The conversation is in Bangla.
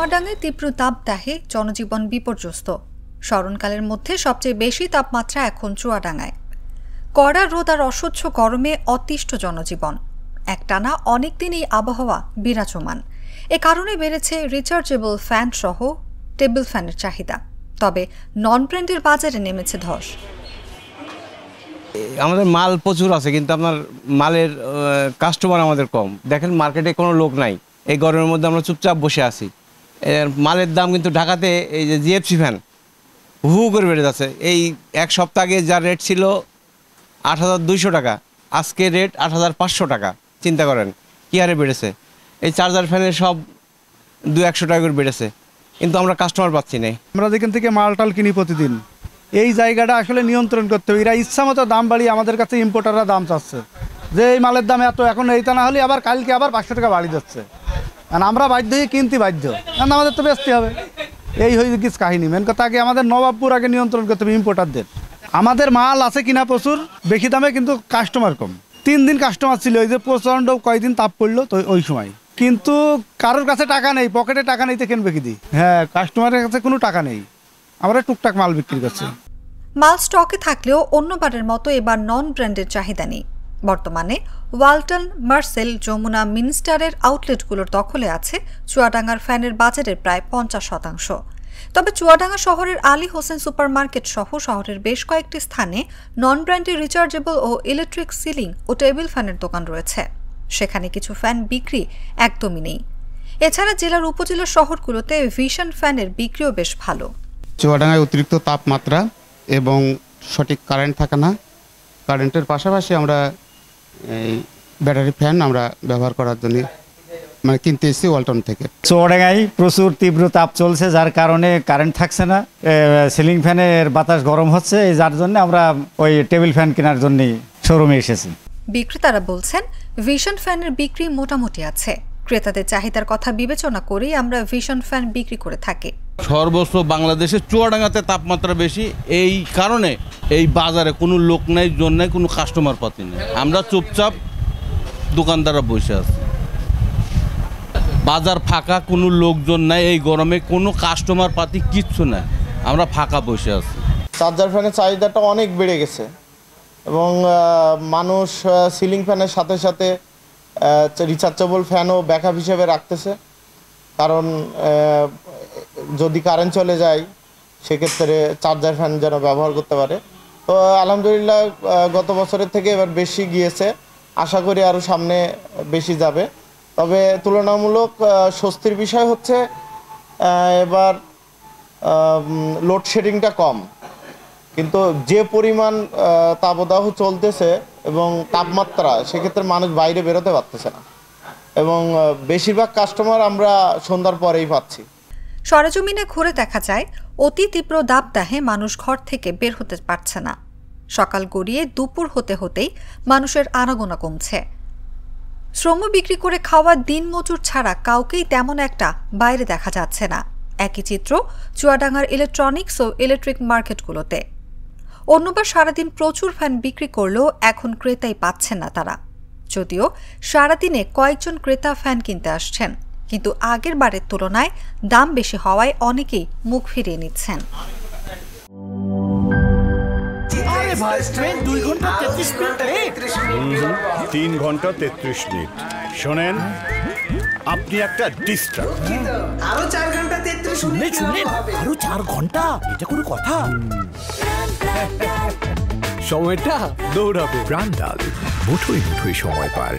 চুয়াডাঙ্গায় তীব্র দাবদাহে জনজীবন বিপর্যস্ত। স্মরণকালের মধ্যে সবচেয়ে বেশি তাপমাত্রা এখন চুয়াডাঙ্গায়। কড়া রোদ আর অসহ্য গরমে অতিষ্ঠ জনজীবন। একটানা অনেকদিন এই আবহাওয়া বিরাজমান। এ কারণে বেড়েছে রিচার্জেবল ফ্যান সহ টেবিল ফ্যানের চাহিদা। তবে নন ব্র্যান্ডের বাজারে নেমেছে ধস। আমাদের মাল প্রচুর আছে, কিন্তু আপনার মালের কাস্টমার আমাদের কম। দেখেন মার্কেটে কোনো লোক নাই। এই গরমের মধ্যে আমরা চুপচাপ বসে আছি। মালের দাম কিন্তু ঢাকাতে এই যে জিএফসি ফ্যান হু করে বেড়ে যাচ্ছে। এই এক সপ্তাহ আগে যার রেট ছিল ৮,২০০ টাকা, আজকে রেট ৮,৫০০ টাকা। চিন্তা করেন কী হারে বেড়েছে। এই চার্জার ফ্যানের সব ২০০-১০০ টাকা করে বেড়েছে, কিন্তু আমরা কাস্টমার পাচ্ছি না। আমরা যেখান থেকে মালটাল কিনি প্রতিদিন, এই জায়গাটা আসলে নিয়ন্ত্রণ করতে হবে। এরা ইচ্ছা মতো দাম বাড়িয়ে আমাদের কাছে ইম্পোর্টাররা দাম চাচ্ছে যে এই মালের দাম এত, এখন এইটা না হলে আবার কালকে আবার ৫০০ টাকা বাড়ি যাচ্ছে। কারণ আমরা বাধ্য হয়ে কিনতে বাধ্য, কারণ আমাদের তো বেচতে হবে। এই হয়ে কিছু কাহিনী। মেন কথা আগে আমাদের নবাবপুর আগে নিয়ন্ত্রণ করতে হবে ইম্পোর্টারদের। আমাদের মাল আছে কিনা প্রচুর বেশি দামে, কিন্তু কাস্টমার কম। ৩ দিন কাস্টমার ছিল, ওই যে প্রচণ্ড কয়েকদিন তাপ পড়লো তো ওই সময়। কিন্তু কারোর কাছে টাকা নেই, পকেটে টাকা নেই তো কিনবে কি দিই। হ্যাঁ, কাস্টমারের কাছে কোনো টাকা নেই, আমরা টুকটাক মাল বিক্রি করছি। মাল স্টকে থাকলেও অন্যবারের মতো এবার নন ব্র্যান্ডের চাহিদা নেই। বর্তমানে ওয়ালটন, মার্সেল, যমুনা, মিনিস্টারের আউটলেটগুলোর দখলে আছে চুয়াডাঙ্গার ফ্যানের বাজারের প্রায় ৫০%। তবে চুয়াডাঙ্গা শহরের আলী হোসেন সুপারমার্কেট সহ শহরের বেশ কয়েকটি স্থানে নন ব্র্যান্ডের রিচার্জেবল ও ইলেকট্রিক সিলিং ও টেবিল ফ্যানের দোকান রয়েছে। সেখানে কিছু ফ্যান বিক্রি একদমই নেই। এছাড়া জেলার উপজেলা শহরগুলোতে ভিশন ফ্যানের বিক্রিও বেশ ভালো। চুয়াডাঙ্গায় অতিরিক্ত তাপমাত্রা এবং সঠিক কারেন্ট থাকে না। কারেন্টের পাশাপাশি আমরা এই ব্যাটারি ফ্যান আমরা ব্যবহার করার জন্য কিনতে এসেছি ওয়ালটন থেকে। চুয়াডাঙ্গায় প্রচুর তীব্র তাপ চলছে, যার কারণে কারেন্ট থাকছে না। সিলিং ফ্যানের বাতাস গরম হচ্ছে, যার জন্য আমরা ওই টেবিল ফ্যান কেনার জন্য শোরুমে এসেছি। বিক্রেতারা বলছেন ভিশন ফ্যানের বিক্রি মোটামুটি আছে। ক্রেতাদের চাহিদার কথা বিবেচনা করেই আমরা ভিশন ফ্যান বিক্রি করে থাকি। সর্বস্ব বাংলাদেশের চুয়াডাঙ্গাতে তাপমাত্রা বেশি, এই কারণে এই বাজারে কোনো লোক নেই, জন্য কোনো কাস্টমার পাতি নেই। আমরা চুপচাপ দোকানদাররা বসে আছি। বাজার ফাঁকা, কোনো লোকজন নাই। এই গরমে কোনো কাস্টমার পাতি কিচ্ছু নাই, আমরা ফাঁকা বসে আছি। চার্জার ফ্যানের চাহিদাটা অনেক বেড়ে গেছে এবং মানুষ সিলিং ফ্যানের সাথে সাথে রিচার্জেবল ফ্যানও ব্যাকআপ হিসেবে রাখতেছে। কারণ যদি কারেন্ট চলে যায় সেক্ষেত্রে চার্জার ফ্যান যেন ব্যবহার করতে পারে। তো আলহামদুলিল্লাহ গত বছরের থেকে এবার বেশি গিয়েছে, আশা করি আরও সামনে বেশি যাবে। তবে তুলনামূলক স্বস্তির বিষয় হচ্ছে এবার লোডশেডিংটা কম, কিন্তু যে পরিমাণ তাপদাহ চলতেছে এবং তাপমাত্রা, সেক্ষেত্রে মানুষ বাইরে বেরোতে পারতেছে না এবং বেশিরভাগ কাস্টমার আমরা সন্ধ্যার পরেই পাচ্ছি। সরেজমিনে ঘুরে দেখা যায় অতি তীব্র দাবদাহে মানুষ ঘর থেকে বের হতে পারছে না। সকাল গড়িয়ে দুপুর হতে হতেই মানুষের আনাগোনা কমছে। শ্রম বিক্রি করে খাওয়া দিনমজুর ছাড়া কাউকেই তেমন একটা বাইরে দেখা যাচ্ছে না। একই চিত্র চুয়াডাঙ্গার ইলেকট্রনিক্স ও ইলেকট্রিক মার্কেটগুলোতে। অন্যবার সারাদিন প্রচুর ফ্যান বিক্রি করলেও এখন ক্রেতাই পাচ্ছেন না তারা। যদিও সারাদিনে কয়েকজন ক্রেতা ফ্যান কিনতে আসছেন, কিন্তু আগের বারের তুলনায় দাম বেশি হওয়ায় অনেকেই মুখ ফিরিয়ে নিচ্ছেন। 3 ঘন্টা 33 মিনিট। শোনেন, আপনি একটা ডিস্টার্ব। আরো 4 ঘন্টা 33 মিনিট। শুনলেন? আরো 4 ঘন্টা, এটা কোনো কথা? সময়টা দৌড়াবে। প্রাণডাল মুঠোয় মুঠোয় সময় পার।